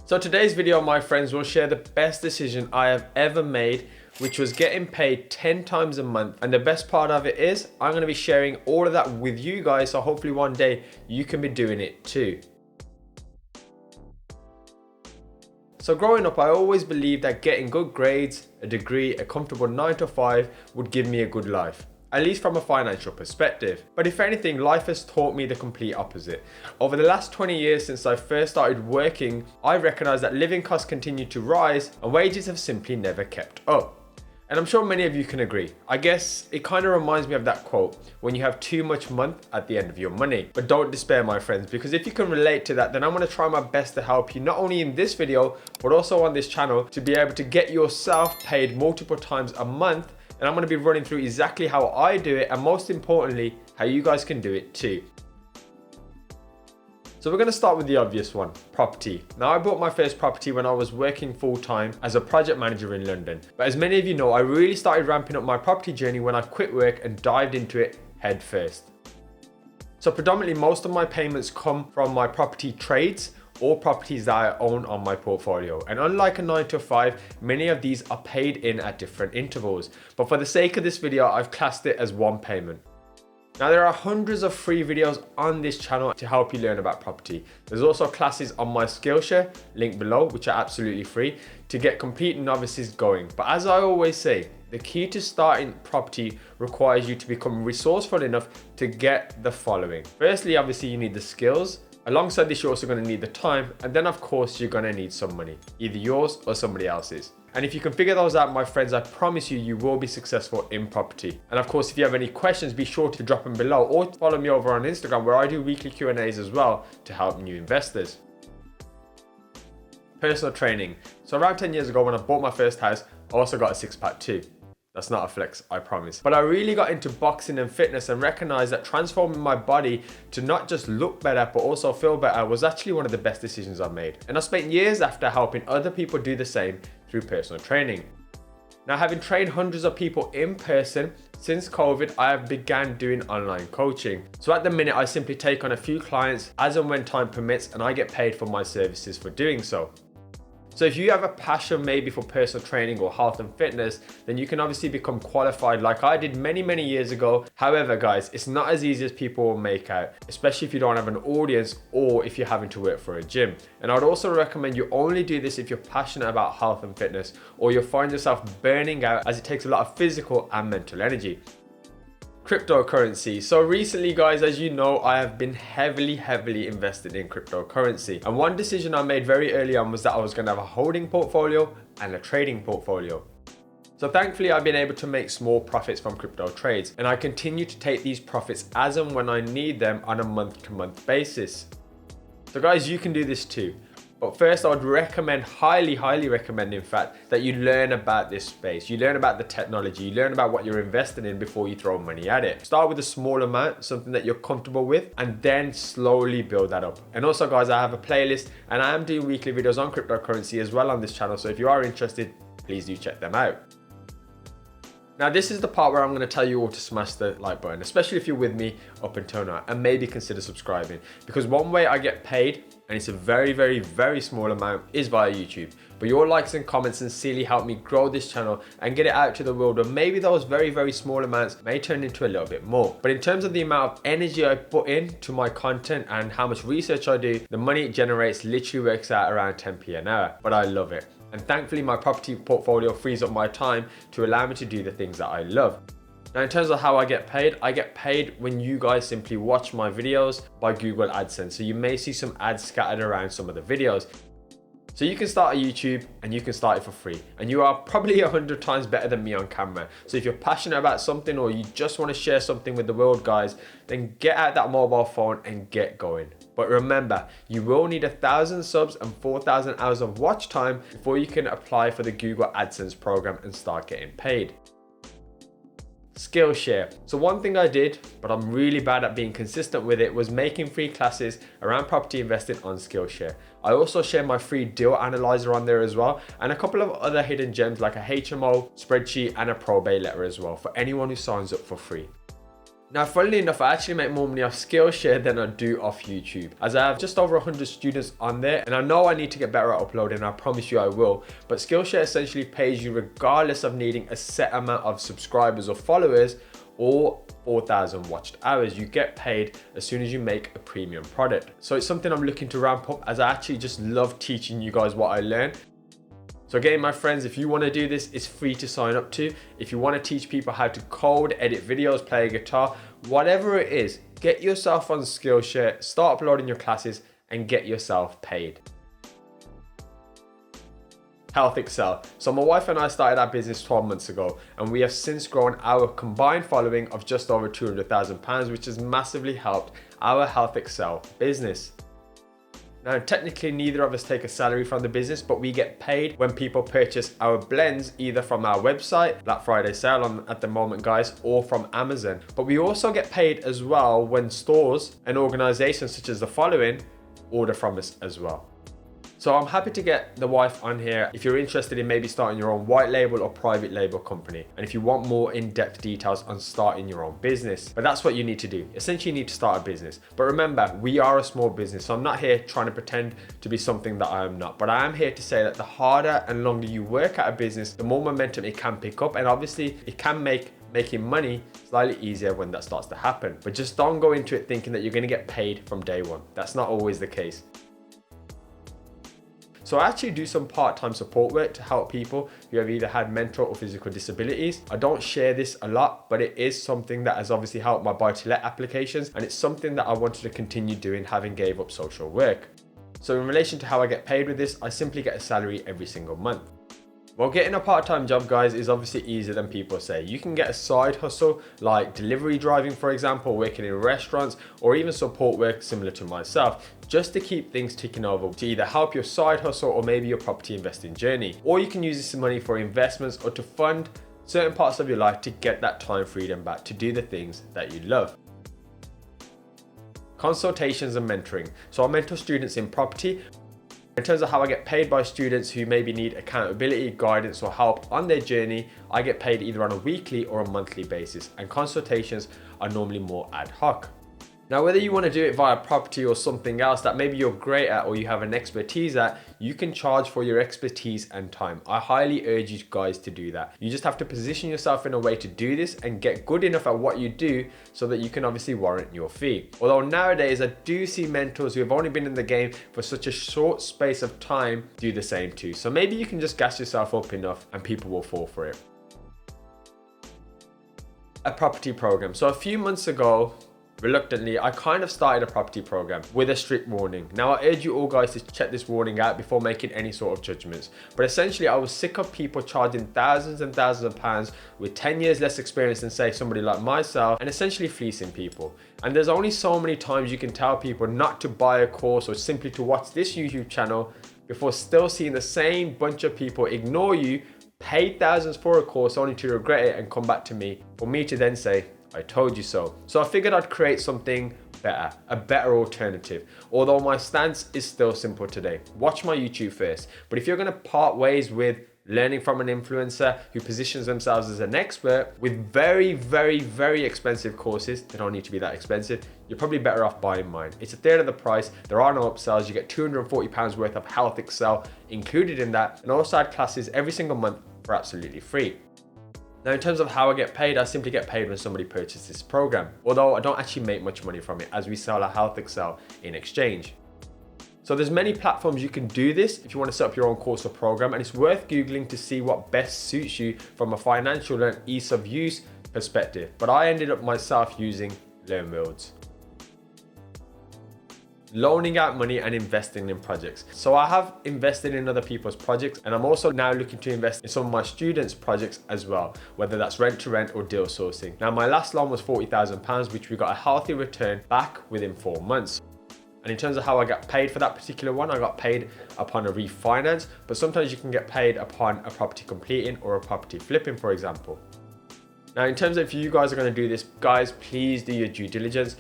So today's video, my friends, will share the best decision I have ever made, which was getting paid 10 times a month. And the best part of it is I'm going to be sharing all of that with you guys. So hopefully one day you can be doing it too. So growing up, I always believed that getting good grades, a degree, a comfortable 9 to 5 would give me a good life, at least from a financial perspective. But if anything, life has taught me the complete opposite. Over the last 20 years since I first started working, I recognized that living costs continue to rise and wages have simply never kept up. And I'm sure many of you can agree. I guess it kind of reminds me of that quote, when you have too much month at the end of your money. But don't despair, my friends, because if you can relate to that, then I'm going to try my best to help you, not only in this video, but also on this channel, to be able to get yourself paid multiple times a month. And I'm going to be running through exactly how I do it, and most importantly, how you guys can do it too. So we're going to start with the obvious one, property. Now, I bought my first property when I was working full-time as a project manager in London. But as many of you know, I really started ramping up my property journey when I quit work and dived into it head first. So predominantly most of my payments come from my property trades or properties that I own on my portfolio. And unlike a 9 to 5, many of these are paid in at different intervals. But for the sake of this video, I've classed it as one payment. Now, there are hundreds of free videos on this channel to help you learn about property. There's also classes on my Skillshare, link below, which are absolutely free, to get complete novices going. But as I always say, the key to starting property requires you to become resourceful enough to get the following. Firstly, obviously you need the skills. Alongside this, you're also going to need the time. And then of course, you're going to need some money, either yours or somebody else's. And if you can figure those out, my friends, I promise you, you will be successful in property. And of course, if you have any questions, be sure to drop them below or follow me over on Instagram, where I do weekly Q&As as well to help new investors. Personal training. So around 10 years ago, when I bought my first house, I also got a six-pack too. That's not a flex, I promise. But I really got into boxing and fitness and recognized that transforming my body to not just look better, but also feel better was actually one of the best decisions I've made. And I spent years after helping other people do the same through personal training. Now, having trained hundreds of people in person, since COVID, I have began doing online coaching. So at the minute, I simply take on a few clients as and when time permits, and I get paid for my services for doing so. So if you have a passion maybe for personal training or health and fitness, then you can obviously become qualified like I did many years ago. However, guys, it's not as easy as people will make out, especially if you don't have an audience or if you're having to work for a gym. And I'd also recommend you only do this if you're passionate about health and fitness, or you'll find yourself burning out, as it takes a lot of physical and mental energy. Cryptocurrency. So recently, guys, as you know, I have been heavily invested in cryptocurrency. And one decision I made very early on was that I was going to have a holding portfolio and a trading portfolio. So thankfully, I've been able to make small profits from crypto trades, and I continue to take these profits as and when I need them on a month-to-month basis. So guys, you can do this too. But first, I would recommend, highly recommend, in fact, that you learn about this space. You learn about the technology, you learn about what you're investing in before you throw money at it. Start with a small amount, something that you're comfortable with, and then slowly build that up. And also, guys, I have a playlist, and I am doing weekly videos on cryptocurrency as well on this channel. So if you are interested, please do check them out. Now, this is the part where I'm going to tell you all to smash the like button, especially if you're with me up until now, and maybe consider subscribing. Because one way I get paid, and it's a very small amount, is via YouTube. But your likes and comments sincerely help me grow this channel and get it out to the world, where maybe those very small amounts may turn into a little bit more. But in terms of the amount of energy I put into my content and how much research I do, the money it generates literally works out around 10p an hour. But I love it. And thankfully, my property portfolio frees up my time to allow me to do the things that I love. Now, in terms of how I get paid when you guys simply watch my videos by Google AdSense. So you may see some ads scattered around some of the videos. So you can start a YouTube and you can start it for free. And you are probably 100 times better than me on camera. So if you're passionate about something, or you just want to share something with the world, guys, then get out that mobile phone and get going. But remember, you will need 1,000 subs and 4,000 hours of watch time before you can apply for the Google AdSense program and start getting paid. Skillshare. So one thing I did, but I'm really bad at being consistent with it, was making free classes around property investing on Skillshare. I also share my free deal analyzer on there as well, and a couple of other hidden gems like a HMO spreadsheet and a probate letter as well for anyone who signs up for free. Now, funnily enough, I actually make more money off Skillshare than I do off YouTube, as I have just over 100 students on there, and I know I need to get better at uploading, I promise you I will, but Skillshare essentially pays you regardless of needing a set amount of subscribers or followers or 4,000 watched hours. You get paid as soon as you make a premium product. So it's something I'm looking to ramp up, as I actually just love teaching you guys what I learn. So again, my friends, if you want to do this, it's free to sign up to. If you want to teach people how to code, edit videos, play a guitar, whatever it is, get yourself on Skillshare, start uploading your classes and get yourself paid. Health Excel. So my wife and I started our business 12 months ago, and we have since grown our combined following of just over £200,000, which has massively helped our Health Excel business. Now, technically, neither of us take a salary from the business, but we get paid when people purchase our blends, either from our website, Black Friday sale on at the moment, guys, or from Amazon. But we also get paid as well when stores and organizations such as the following order from us as well. So I'm happy to get the wife on here if you're interested in maybe starting your own white label or private label company, and if you want more in-depth details on starting your own business. But that's what you need to do. Essentially, you need to start a business. But remember, we are a small business, so I'm not here trying to pretend to be something that I am not. But I am here to say that the harder and longer you work at a business, the more momentum it can pick up, and obviously it can make making money slightly easier when that starts to happen. But just don't go into it thinking that you're going to get paid from day one. That's not always the case. So I actually do some part-time support work to help people who have either had mental or physical disabilities. I don't share this a lot, but it is something that has obviously helped my buy-to-let applications, and it's something that I wanted to continue doing, having gave up social work. So in relation to how I get paid with this, I simply get a salary every single month. Well, getting a part-time job, guys, is obviously easier than people say. You can get a side hustle like delivery driving, for example, working in restaurants, or even support work similar to myself, just to keep things ticking over, to either help your side hustle or maybe your property investing journey. Or you can use this money for investments or to fund certain parts of your life to get that time freedom back to do the things that you love. Consultations and mentoring. So I mentor students in property. In terms of how I get paid by students who maybe need accountability, guidance or help on their journey, I get paid either on a weekly or a monthly basis, and consultations are normally more ad hoc. Now, whether you want to do it via property or something else that maybe you're great at or you have an expertise at, you can charge for your expertise and time. I highly urge you guys to do that. You just have to position yourself in a way to do this and get good enough at what you do so that you can obviously warrant your fee. Although nowadays I do see mentors who have only been in the game for such a short space of time do the same too. So maybe you can just gas yourself up enough and people will fall for it. A property program. So a few months ago, reluctantly, I kind of started a property program with a strict warning. Now, I urge you all guys to check this warning out before making any sort of judgments. But essentially, I was sick of people charging thousands and thousands of pounds with 10 years less experience than, say, somebody like myself, and essentially fleecing people. And there's only so many times you can tell people not to buy a course or simply to watch this YouTube channel before still seeing the same bunch of people ignore you, pay thousands for a course only to regret it and come back to me, for me to then say, I told you so. So I figured I'd create something better, a better alternative. Although my stance is still simple today. Watch my YouTube first. But if you're going to part ways with learning from an influencer who positions themselves as an expert with very, very, very expensive courses, they don't need to be that expensive, you're probably better off buying mine. It's a third of the price. There are no upsells. You get £240 worth of Health Excel included in that, and also add classes every single month for absolutely free. Now, in terms of how I get paid, I simply get paid when somebody purchases this program, although I don't actually make much money from it as we sell a Health Excel in exchange. So there's many platforms you can do this if you want to set up your own course or program, and it's worth Googling to see what best suits you from a financial and ease of use perspective. But I ended up myself using LearnWorlds. Loaning out money and investing in projects. So I have invested in other people's projects, and I'm also now looking to invest in some of my students' projects as well, whether that's rent to rent or deal sourcing. Now, my last loan was £40,000, which we got a healthy return back within 4 months. And in terms of how I got paid for that particular one, I got paid upon a refinance, but sometimes you can get paid upon a property completing or a property flipping, for example. Now, in terms of if you guys are going to do this, guys, please do your due diligence.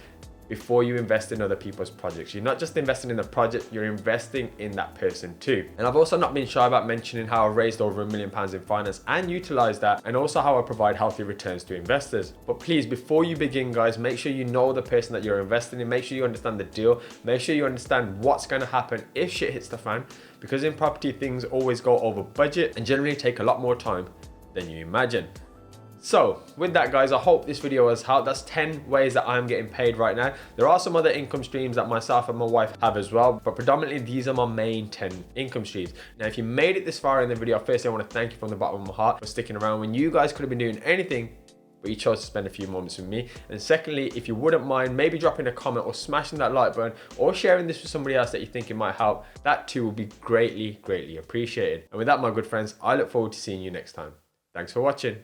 before you invest in other people's projects. You're not just investing in the project, you're investing in that person too. And I've also not been shy about mentioning how I've raised over £1 million in finance and utilized that, and also how I provide healthy returns to investors. But please, before you begin, guys, make sure you know the person that you're investing in, make sure you understand the deal, make sure you understand what's going to happen if shit hits the fan, because in property, things always go over budget and generally take a lot more time than you imagine. So with that, guys, I hope this video has helped. That's 10 ways that I'm getting paid right now. There are some other income streams that myself and my wife have as well, but predominantly these are my main 10 income streams. Now, if you made it this far in the video, firstly, I want to thank you from the bottom of my heart for sticking around when you guys could have been doing anything, but you chose to spend a few moments with me. And secondly, if you wouldn't mind maybe dropping a comment or smashing that like button or sharing this with somebody else that you think it might help, that too will be greatly, greatly appreciated. And with that, my good friends, I look forward to seeing you next time. Thanks for watching.